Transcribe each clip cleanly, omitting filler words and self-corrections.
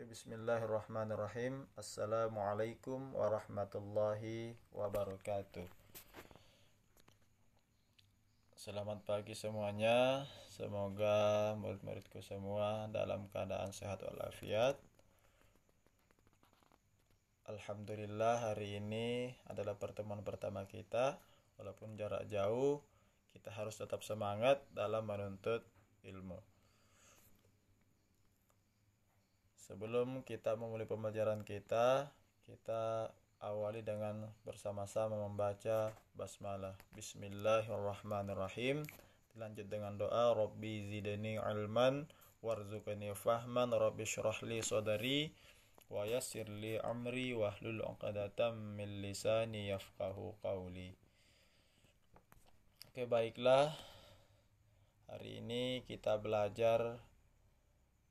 Bismillahirrahmanirrahim. Assalamualaikum warahmatullahi wabarakatuh. Selamat pagi semuanya. Semoga murid-muridku semua dalam keadaan sehat walafiat. Alhamdulillah, hari ini adalah pertemuan pertama kita. Walaupun jarak jauh, kita harus tetap semangat dalam menuntut ilmu. Sebelum kita memulai pembelajaran kita awali dengan bersama-sama membaca basmalah. Bismillahirrahmanirrahim. Dilanjut dengan doa, Rabbi zidni ilman warzuqni fahman, Rabbi syrah li sadri wa yassir li amri wahlul 'uqdatam min lisani yafqahu qawli. Oke, baiklah. Hari ini kita belajar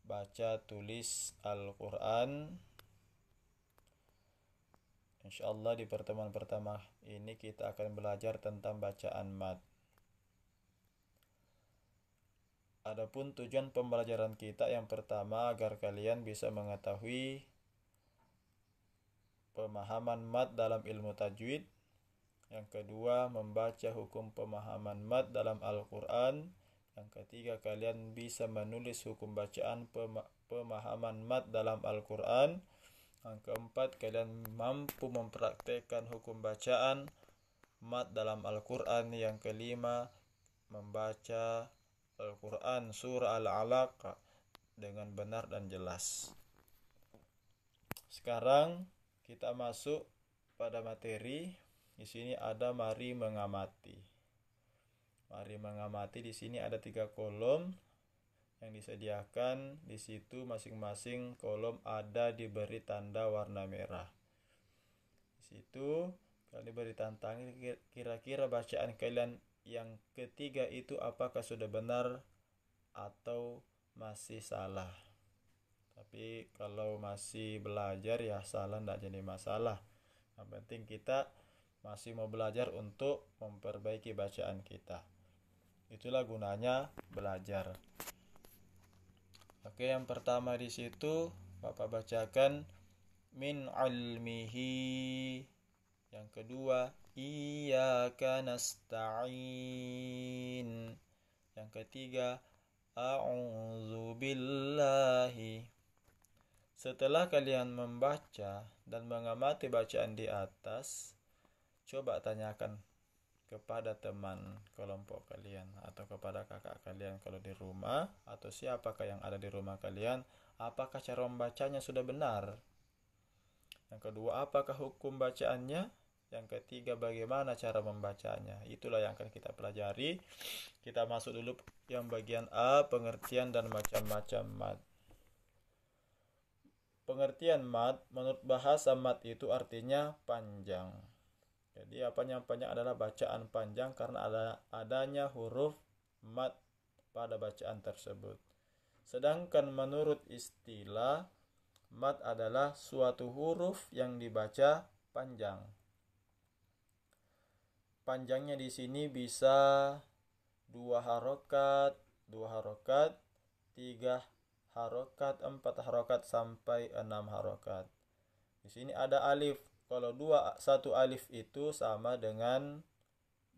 baca tulis Al-Quran. Insyaallah di pertemuan pertama ini kita akan belajar tentang bacaan mad. Adapun tujuan pembelajaran kita yang pertama agar kalian bisa mengetahui pemahaman mad dalam ilmu tajwid. Yang kedua, membaca hukum pemahaman mad dalam Al-Quran. Yang ketiga, kalian bisa menulis hukum bacaan pemahaman mad dalam Al-Quran. Yang keempat, kalian mampu mempraktekkan hukum bacaan mad dalam Al-Quran. Yang kelima, membaca Al-Quran surah Al-Alaq dengan benar dan jelas. Sekarang kita masuk pada materi. Di sini ada mari mengamati. Mari mengamati, di sini ada 3 kolom yang disediakan. Di situ masing-masing kolom ada diberi tanda warna merah. Di situ kalian diberi tantangan, kira-kira bacaan kalian yang ketiga itu apakah sudah benar atau masih salah. Tapi kalau masih belajar ya salah, tidak jadi masalah. Yang penting kita masih mau belajar untuk memperbaiki bacaan kita. Itulah gunanya belajar. Oke, yang pertama di situ Bapak bacakan min ilmihi. Yang kedua, iyyaka nasta'in. Yang ketiga, a'udzu billahi. Setelah kalian membaca dan mengamati bacaan di atas, coba tanyakan kepada teman kelompok kalian atau kepada kakak kalian kalau di rumah, atau siapakah yang ada di rumah kalian, apakah cara membacanya sudah benar. Yang kedua, apakah hukum bacaannya. Yang ketiga, bagaimana cara membacanya. Itulah yang akan kita pelajari. Kita masuk dulu yang bagian A, pengertian dan macam-macam mad. Pengertian mad, menurut bahasa mad itu artinya panjang. Jadi apanya panjang adalah bacaan panjang karena adanya huruf mad pada bacaan tersebut. Sedangkan menurut istilah, mad adalah suatu huruf yang dibaca panjang. Panjangnya di sini bisa 2 harokat, 3 harokat, 4 harokat sampai 6 harokat. Di sini ada alif. Kalau 1 alif itu sama dengan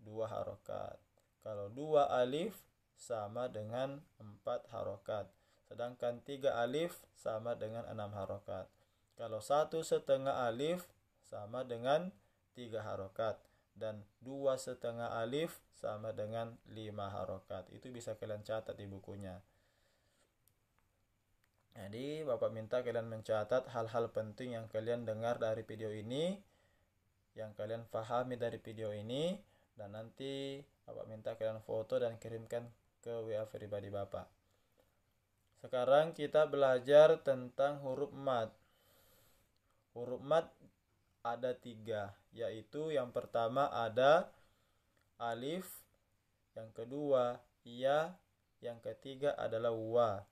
2 harokat. Kalau 2 alif sama dengan 4 harokat. Sedangkan 3 alif sama dengan 6 harokat. Kalau 1,5 alif sama dengan 3 harokat. Dan 2,5 alif sama dengan 5 harokat. Itu bisa kalian catat di bukunya. Jadi Bapak minta kalian mencatat hal-hal penting yang kalian dengar dari video ini, yang kalian pahami dari video ini, dan nanti Bapak minta kalian foto dan kirimkan ke WA pribadi Bapak. Sekarang kita belajar tentang huruf mad. Huruf mad ada 3, yaitu yang pertama ada alif, yang kedua ya, yang ketiga adalah wa.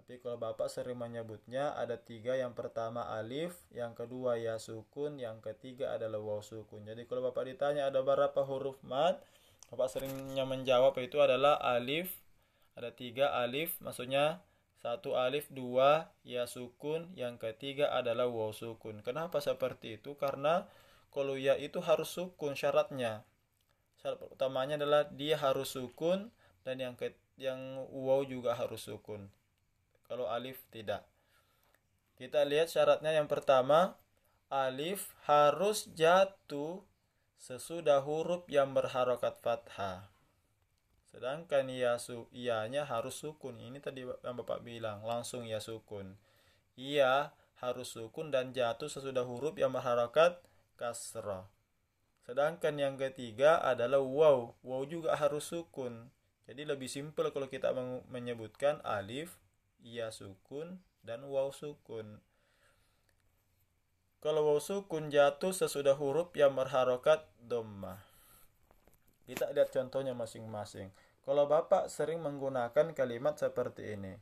Tapi kalau Bapak sering menyebutnya ada 3, yang pertama alif, yang kedua ya sukun, yang ketiga adalah waw sukun. Jadi kalau Bapak ditanya ada berapa huruf mad, Bapak seringnya menjawab itu adalah alif, ada 3 alif, maksudnya Satu alif, dua ya sukun, yang ketiga adalah waw sukun. Kenapa seperti itu? Karena kalau ya itu harus sukun syaratnya. Syarat utamanya adalah dia harus sukun, dan yang waw juga harus sukun. Kalau alif tidak. Kita lihat syaratnya. Yang pertama, alif harus jatuh sesudah huruf yang berharokat fathah. Sedangkan ianya harus sukun. Ini tadi yang Bapak bilang, langsung ya sukun. Ia harus sukun dan jatuh sesudah huruf yang berharokat kasrah. Sedangkan yang ketiga adalah waw. Waw juga harus sukun. Jadi lebih simpel kalau kita menyebutkan alif, ia sukun, dan waw sukun. Kalau waw sukun jatuh sesudah huruf yang berharokat dhammah. Kita lihat contohnya masing-masing. Kalau Bapak sering menggunakan kalimat seperti ini.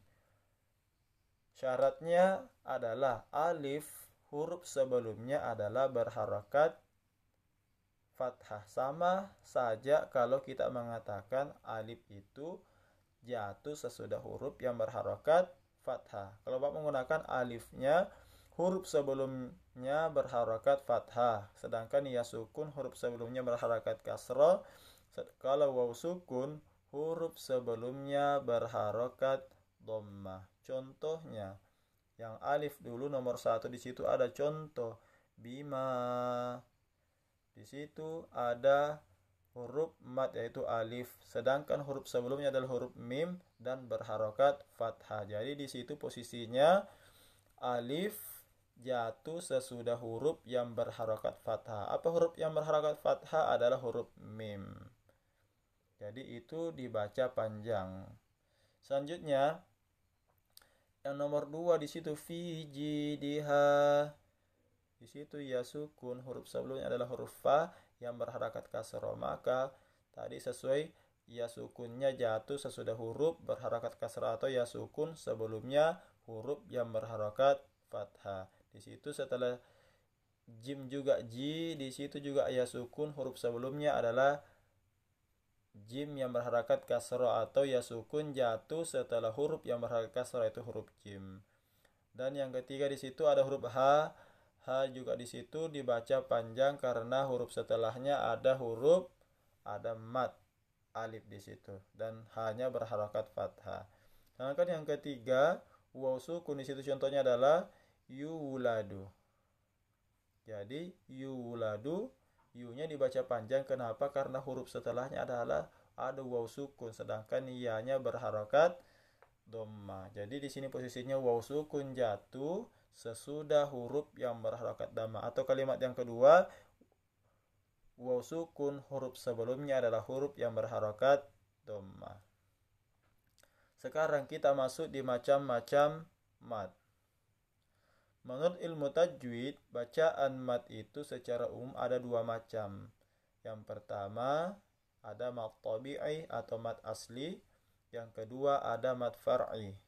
Syaratnya adalah alif, huruf sebelumnya adalah berharokat fathah. Sama saja kalau kita mengatakan alif itu jatuh sesudah huruf yang berharokat fathah. Kalau Bapak menggunakan alifnya, huruf sebelumnya berharokat fathah. Sedangkan ya sukun, huruf sebelumnya berharokat kasrah. Kalau waw sukun, huruf sebelumnya berharokat dhammah. Contohnya, yang alif dulu nomor 1, di situ ada contoh bima. Di situ ada huruf mad yaitu alif, sedangkan huruf sebelumnya adalah huruf mim dan berharokat fathah. Jadi di situ posisinya alif jatuh sesudah huruf yang berharokat fathah. Apa huruf yang berharokat fathah? Adalah huruf mim. Jadi itu dibaca panjang. Selanjutnya yang nomor 2, di situ fi jidiha. Di situ ya sukun, huruf sebelumnya adalah huruf fa yang berharakat kasrah. Maka tadi sesuai, ya sukunnya jatuh sesudah huruf berharakat kasrah atau ya sukun sebelumnya huruf yang berharakat fathah. Di situ setelah jim juga ji, di situ juga ya sukun, huruf sebelumnya adalah jim yang berharakat kasrah atau ya sukun jatuh setelah huruf yang berharakat kasrah itu huruf jim. Dan yang ketiga di situ ada huruf ha. Ha juga di situ dibaca panjang karena huruf setelahnya ada mad alif di situ dan hanya berharakat fathah. Sedangkan yang ketiga waw sukun, di situ contohnya adalah yuladu. Jadi yuladu, yu-nya dibaca panjang. Kenapa? Karena huruf setelahnya adalah ada waw sukun, sedangkan ya-nya berharakat dhammah. Jadi di sini posisinya waw sukun jatuh sesudah huruf yang berharakat dhammah. Atau kalimat yang kedua, waw sukun, huruf sebelumnya adalah huruf yang berharakat dhammah. Sekarang kita masuk di macam-macam mad. Menurut ilmu tajwid, bacaan mad itu secara umum ada 2 macam. Yang pertama ada mad tabi'i atau mad asli. Yang kedua ada mad far'i.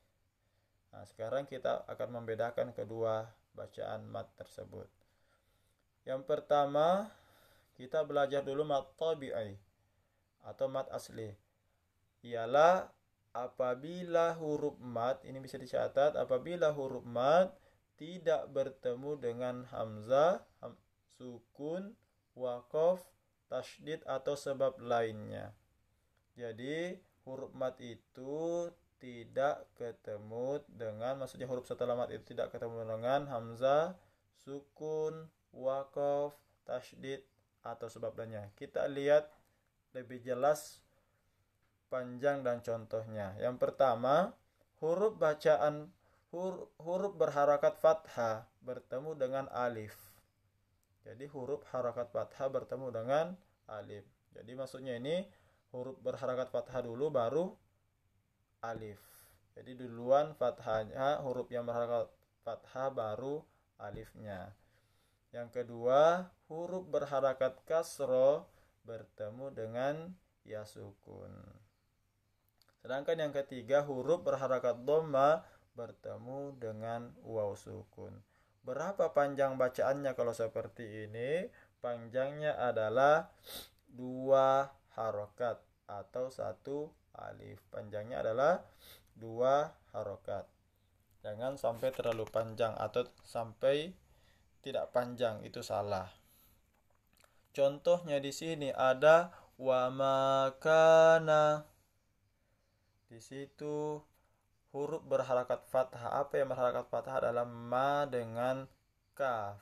Nah, sekarang kita akan membedakan kedua bacaan mad tersebut. Yang pertama, kita belajar dulu mad tabi'i atau mad asli. Ialah apabila huruf mad, ini bisa dicatat, apabila huruf mad tidak bertemu dengan hamzah, sukun, waqaf, tasydid atau sebab lainnya. Jadi huruf mad itu tidak ketemu dengan, maksudnya huruf setelah mad itu tidak ketemu dengan hamzah, sukun, waqaf, tasydid atau sebab lainnya. Kita lihat lebih jelas panjang dan contohnya. Yang pertama, huruf berharakat fathah bertemu dengan alif. Jadi huruf harakat fathah bertemu dengan alif. Jadi maksudnya ini huruf berharakat fathah dulu baru alif. Jadi duluan fathahnya, huruf yang berharakat fathah baru alifnya. Yang kedua, huruf berharakat kasroh bertemu dengan ya sukun. Sedangkan yang ketiga, huruf berharakat dhammah bertemu dengan waw sukun. Berapa panjang bacaannya kalau seperti ini? Panjangnya adalah 2 harokat atau 1 alif. Panjangnya adalah 2 harokat. Jangan sampai terlalu panjang atau sampai tidak panjang, itu salah. Contohnya di sini ada wa makana. Di situ huruf berharakat fathah. Apa yang berharakat fathah adalah ma dengan kaf.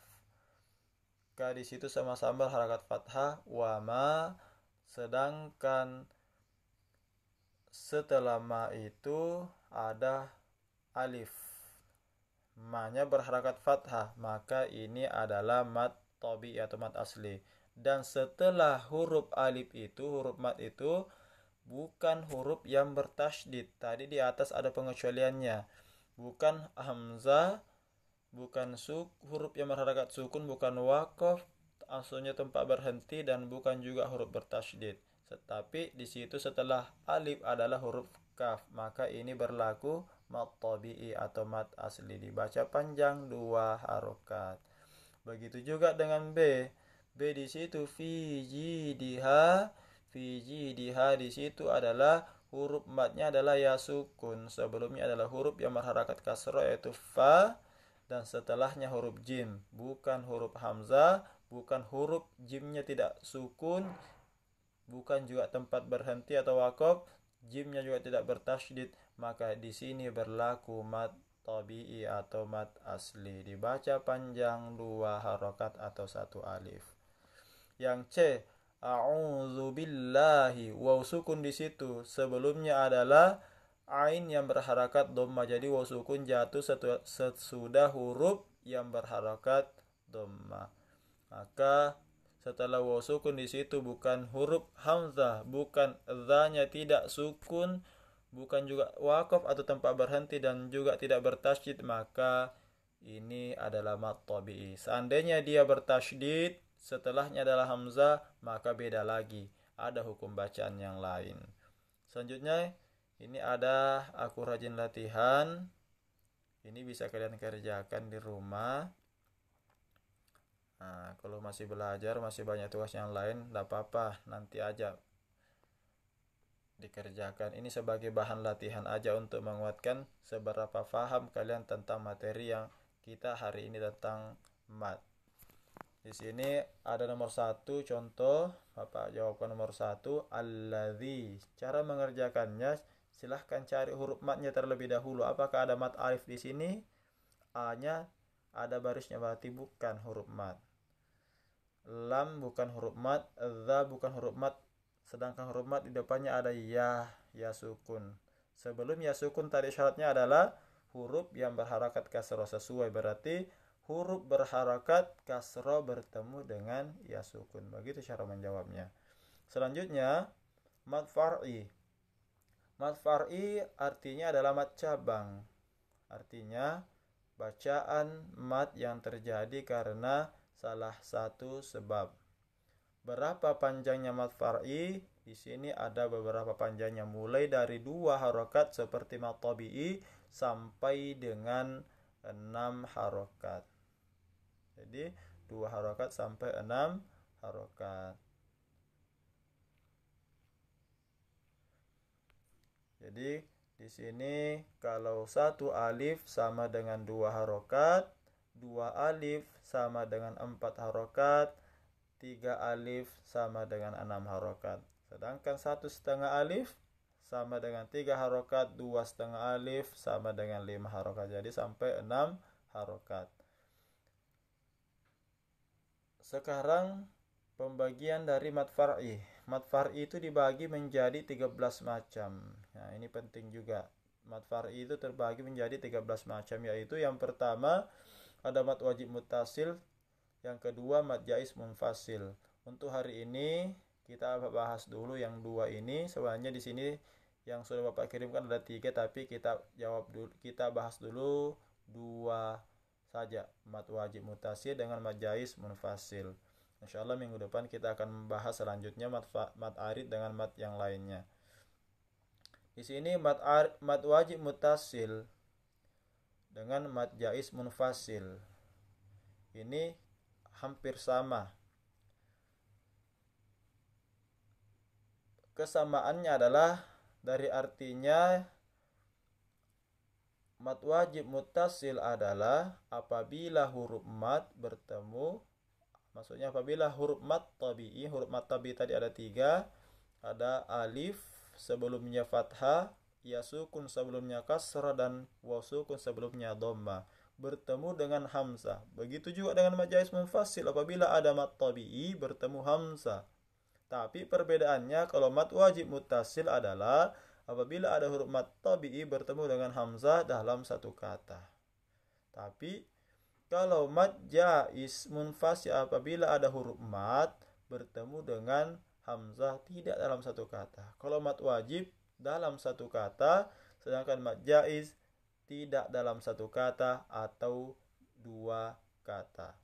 Ka di situ sama-sama berharakat fathah wa ma, sedangkan setelah ma itu ada alif. Ma-nya berharakat fathah, maka ini adalah mad tabi'i atau mad asli. Dan setelah huruf alif itu, huruf mad itu bukan huruf yang bertasydid. Tadi di atas ada pengecualiannya. Bukan hamzah, bukan huruf yang berharakat sukun, bukan waqaf, asalnya tempat berhenti, dan bukan juga huruf bertasydid. Tetapi di situ setelah alif adalah huruf kaf, maka ini berlaku mad tabi'i atau mad asli, dibaca panjang 2 harokat. Begitu juga dengan B. B di situ fi jidiha, di situ adalah huruf madnya adalah ya sukun. Sebelumnya adalah huruf yang berharakat kasrah yaitu fa, dan setelahnya huruf jim, bukan huruf hamzah, bukan huruf jimnya tidak sukun, bukan juga tempat berhenti atau wakaf, jimnya juga tidak bertasydid, maka di sini berlaku mad tabi'i atau mad asli, dibaca panjang 2 harokat atau 1 alif. Yang C, a'udzu billahi, waw sukun di situ sebelumnya adalah ain yang berharakat dhamma, jadi waw sukun jatuh sesudah huruf yang berharakat dhamma. Maka setelah waw sukun di situ bukan huruf hamzah, bukan dha-nya tidak sukun, bukan juga wakaf atau tempat berhenti, dan juga tidak bertasydid, maka ini adalah mad tabi'i. Seandainya dia bertasydid, setelahnya adalah hamzah, maka beda lagi, ada hukum bacaan yang lain. Selanjutnya ini ada aku rajin latihan. Ini bisa kalian kerjakan di rumah. Nah, kalau masih belajar, masih banyak tugas yang lain, tidak apa-apa, nanti aja dikerjakan. Ini sebagai bahan latihan aja untuk menguatkan seberapa paham kalian tentang materi yang kita hari ini tentang mat. Di sini ada nomor 1 contoh, Bapak jawabkan nomor 1, alladzi. Cara mengerjakannya, silahkan cari huruf matnya terlebih dahulu. Apakah ada mat alif di sini? A-nya ada barisnya, berarti bukan huruf mat. Lam bukan huruf mat, dha bukan huruf mat, sedangkan huruf mat di depannya ada ya, ya sukun. Sebelum ya sukun tadi syaratnya adalah huruf yang berharakat kasroh sesuai, berarti huruf berharakat kasroh bertemu dengan ya sukun. Begitu cara menjawabnya. Selanjutnya mad far'i. Mad far'i artinya adalah mad cabang. Artinya bacaan mad yang terjadi karena salah satu sebab. Berapa panjangnya mad far'i? Di sini ada beberapa panjangnya, mulai dari 2 harokat seperti mad tabi'i sampai dengan 6 harokat. Jadi 2 harokat sampai 6 harokat. Jadi di sini kalau 1 alif sama dengan 2 harokat, 2 alif sama dengan 4 harokat, 3 alif sama dengan 6 harokat. Sedangkan 1,5 alif sama dengan 3 harokat, 2,5 alif sama dengan 5 harokat. Jadi sampai 6 harokat. Sekarang pembagian dari mad far'i. Mad far'i itu dibagi menjadi 13 macam. Nah, ini penting juga. Mad far'i itu terbagi menjadi 13 macam, yaitu yang pertama ada mad wajib muttasil, yang kedua mad jaiz munfasil. Untuk hari ini kita bahas dulu yang 2 ini. Sebenarnya di sini yang sudah Bapak kirimkan ada 3, tapi kita bahas dulu 2 saja, mad wajib muttasil dengan mad jaiz munfasil. Insyaallah minggu depan kita akan membahas selanjutnya mad arid dengan mad yang lainnya. Di sini mad wajib muttasil dengan mad jaiz munfasil ini hampir sama. Kesamaannya adalah dari artinya Mad wajib muttasil adalah apabila huruf mad bertemu, maksudnya apabila huruf mad tabi'i tadi ada 3, ada alif sebelumnya fathah, ya sukun sebelumnya kasrah, dan waw sukun sebelumnya dhamma, bertemu dengan hamzah. Begitu juga dengan mad jaiz munfasil, apabila ada mad tabi'i bertemu hamzah. Tapi perbedaannya kalau mad wajib muttasil adalah apabila ada huruf mad tabi'i bertemu dengan hamzah dalam satu kata. Tapi kalau mad jaiz munfasil apabila ada huruf mad bertemu dengan hamzah tidak dalam satu kata. Kalau mad wajib dalam satu kata, sedangkan mad jaiz tidak dalam satu kata atau 2 kata.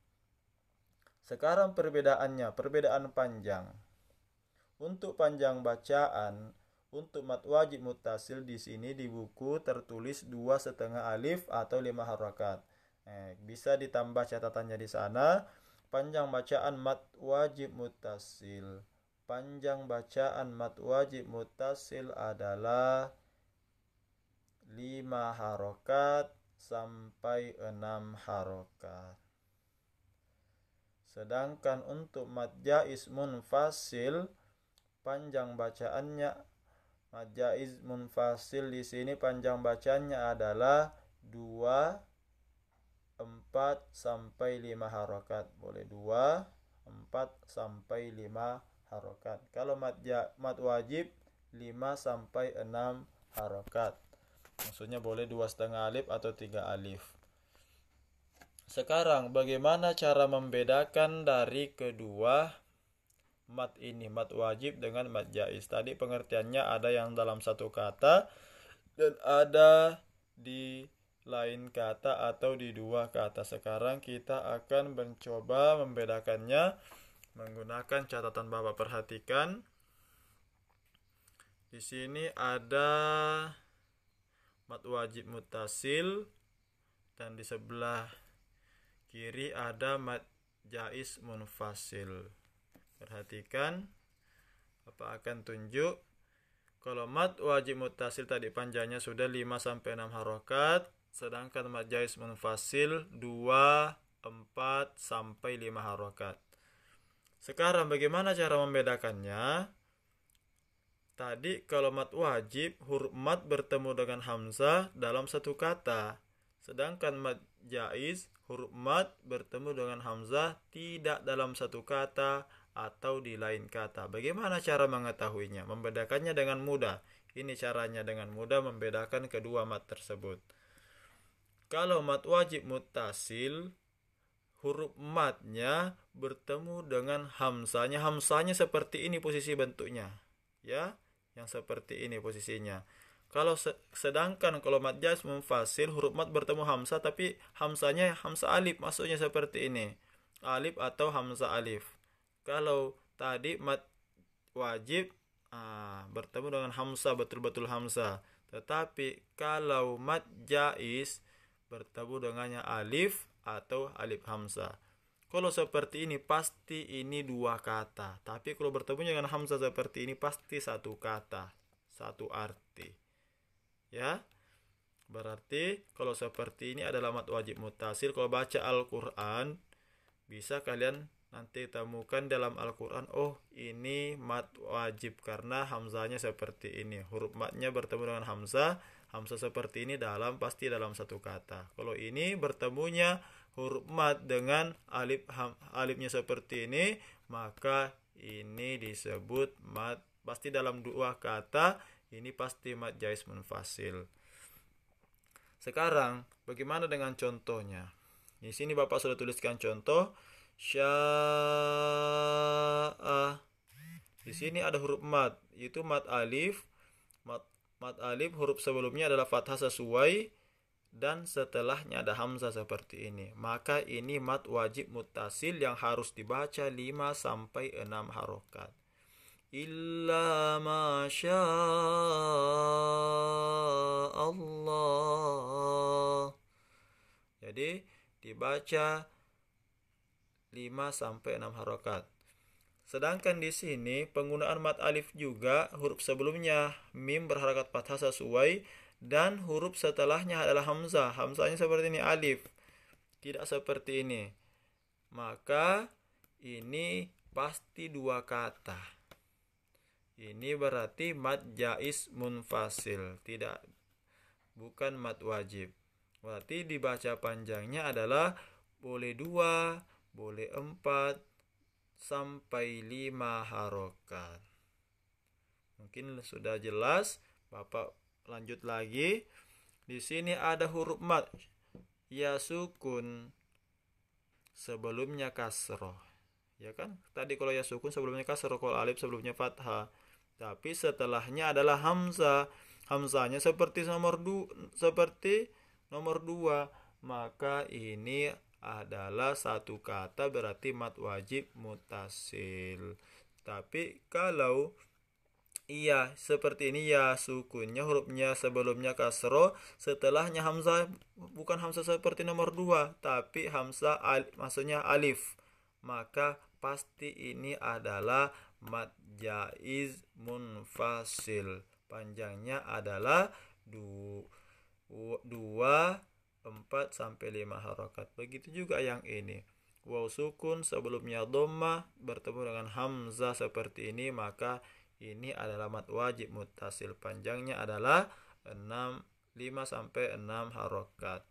Sekarang perbedaannya, perbedaan panjang. Untuk panjang bacaan, untuk mad wajib muttasil di sini di buku tertulis 2,5 alif atau 5 harakat. Bisa ditambah catatannya di sana. Panjang bacaan mad wajib muttasil. Panjang bacaan mad wajib muttasil adalah 5 harokat sampai 6 harokat. Sedangkan untuk mad jaiz munfasil, panjang bacaannya mad jaiz munfasil di sini panjang bacaannya adalah 2, 4 sampai 5 harokat. Boleh 2, 4 sampai 5 harokat. Kalau mad wajib 5 sampai 6 harokat. Maksudnya boleh 2,5 alif atau 3 alif. Sekarang bagaimana cara membedakan dari kedua mad ini, mad wajib dengan mad jaiz? Tadi pengertiannya ada yang dalam satu kata dan ada di lain kata atau di 2 kata. Sekarang kita akan mencoba membedakannya menggunakan catatan Bapak. Perhatikan. Di sini ada mad wajib muttasil dan di sebelah kiri ada mad jaiz munfasil. Perhatikan. Bapak akan tunjuk. Kalau mad wajib muttasil tadi panjangnya sudah 5 sampai 6 harokat, sedangkan mad jaiz munfasil 2, 4 sampai 5 harokat. Sekarang bagaimana cara membedakannya? Tadi kalau mad wajib huruf mad bertemu dengan hamzah dalam satu kata, sedangkan mad jaiz huruf mad bertemu dengan hamzah tidak dalam satu kata atau di lain kata. Bagaimana cara mengetahuinya? Membedakannya dengan mudah. Ini caranya dengan mudah membedakan kedua mad tersebut. Kalau mad wajib muttasil, huruf madnya bertemu dengan hamzahnya. Hamzahnya seperti ini posisi bentuknya, ya, yang seperti ini posisinya. Kalau sedangkan kalau mad jaiz munfasil, huruf mad bertemu hamzah tapi hamzahnya hamzah alif, maksudnya seperti ini, alif atau hamzah alif. Kalau tadi mad wajib bertemu dengan hamzah, betul-betul hamzah. Tetapi kalau mad jaiz bertemu dengannya alif atau alif hamzah. Kalau seperti ini pasti ini 2 kata. Tapi kalau bertemu dengan hamzah seperti ini pasti 1 kata, 1 arti. Ya. Berarti kalau seperti ini adalah mad wajib muttasil. Kalau baca Al-Qur'an bisa kalian nanti temukan dalam Al-Qur'an, oh ini mad wajib karena hamzahnya seperti ini. Huruf madnya bertemu dengan hamzah. Hamzah seperti ini pasti dalam 1 kata. Kalau ini bertemunya huruf mad dengan alifnya seperti ini, maka ini disebut mad pasti dalam 2 kata. Ini pasti mad jaiz munfasil. Sekarang bagaimana dengan contohnya? Di sini Bapak sudah tuliskan contoh sya'a. Di sini ada huruf mad, yaitu mad alif. Mad alif huruf sebelumnya adalah fathah sesuai dan setelahnya ada hamzah seperti ini. Maka ini mad wajib muttasil yang harus dibaca 5 sampai 6 harokat. Illa ma Allah. Jadi dibaca 5 sampai 6 harokat. Sedangkan di sini penggunaan mad alif juga huruf sebelumnya mim berharakat fathah sesuai dan huruf setelahnya adalah hamzah. Hamzahnya seperti ini, alif. Tidak seperti ini. Maka ini pasti dua kata. Ini berarti mad jaiz munfasil, bukan mad wajib. Berarti dibaca panjangnya adalah boleh 2, boleh 4, sampai 5 harokat. Mungkin sudah jelas. Bapak lanjut lagi. Di sini ada huruf mad ya sukun, sebelumnya kasroh. Ya kan? Tadi kalau ya sukun sebelumnya kasroh, kalau alif sebelumnya fathah. Tapi setelahnya adalah hamzah. Hamzahnya seperti nomor 2. Maka ini adalah satu kata, berarti mad wajib mutasil. Tapi kalau iya seperti ini, ya sukunnya hurufnya sebelumnya kasroh, setelahnya hamzah, bukan hamzah seperti nomor 2, tapi hamzah maksudnya alif. Maka pasti ini adalah mad jaiz munfasil. Panjangnya adalah 2, 4 sampai 5 harokat. Begitu juga yang ini. Waw sukun sebelumnya dhammah bertemu dengan hamzah seperti ini, maka ini adalah mad wajib muttasil. Panjangnya adalah 5 sampai 6 harokat.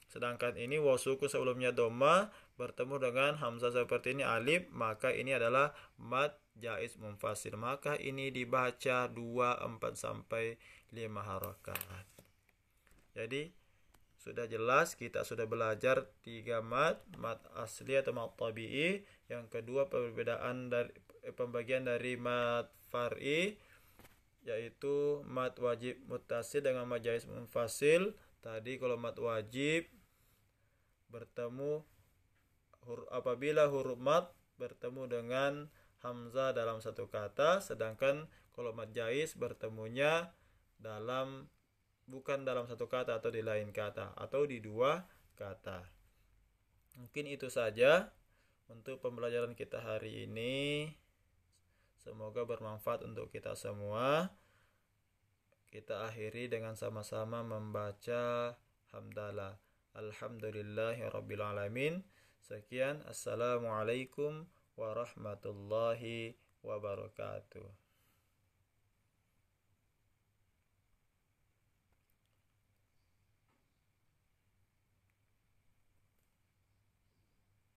Sedangkan ini waw sukun sebelumnya dhammah bertemu dengan hamzah seperti ini, alif, maka ini adalah mad jaiz munfasil. Maka ini dibaca 2, 4 sampai 5 harokat. Jadi sudah jelas, kita sudah belajar 3 mad asli atau mad tabi'i. Yang kedua, pembagian dari mad far'i, yaitu mad wajib muttasil dengan mad jaiz munfasil. Tadi kalau mad wajib bertemu apabila huruf mad bertemu dengan hamzah dalam satu kata, sedangkan kalau mad jaiz bertemunya bukan dalam satu kata atau di lain kata atau di dua kata. Mungkin itu saja untuk pembelajaran kita hari ini. Semoga bermanfaat untuk kita semua. Kita akhiri dengan sama-sama membaca hamdalah. Alhamdulillahirabbil alamin. Sekian, assalamualaikum warahmatullahi wabarakatuh.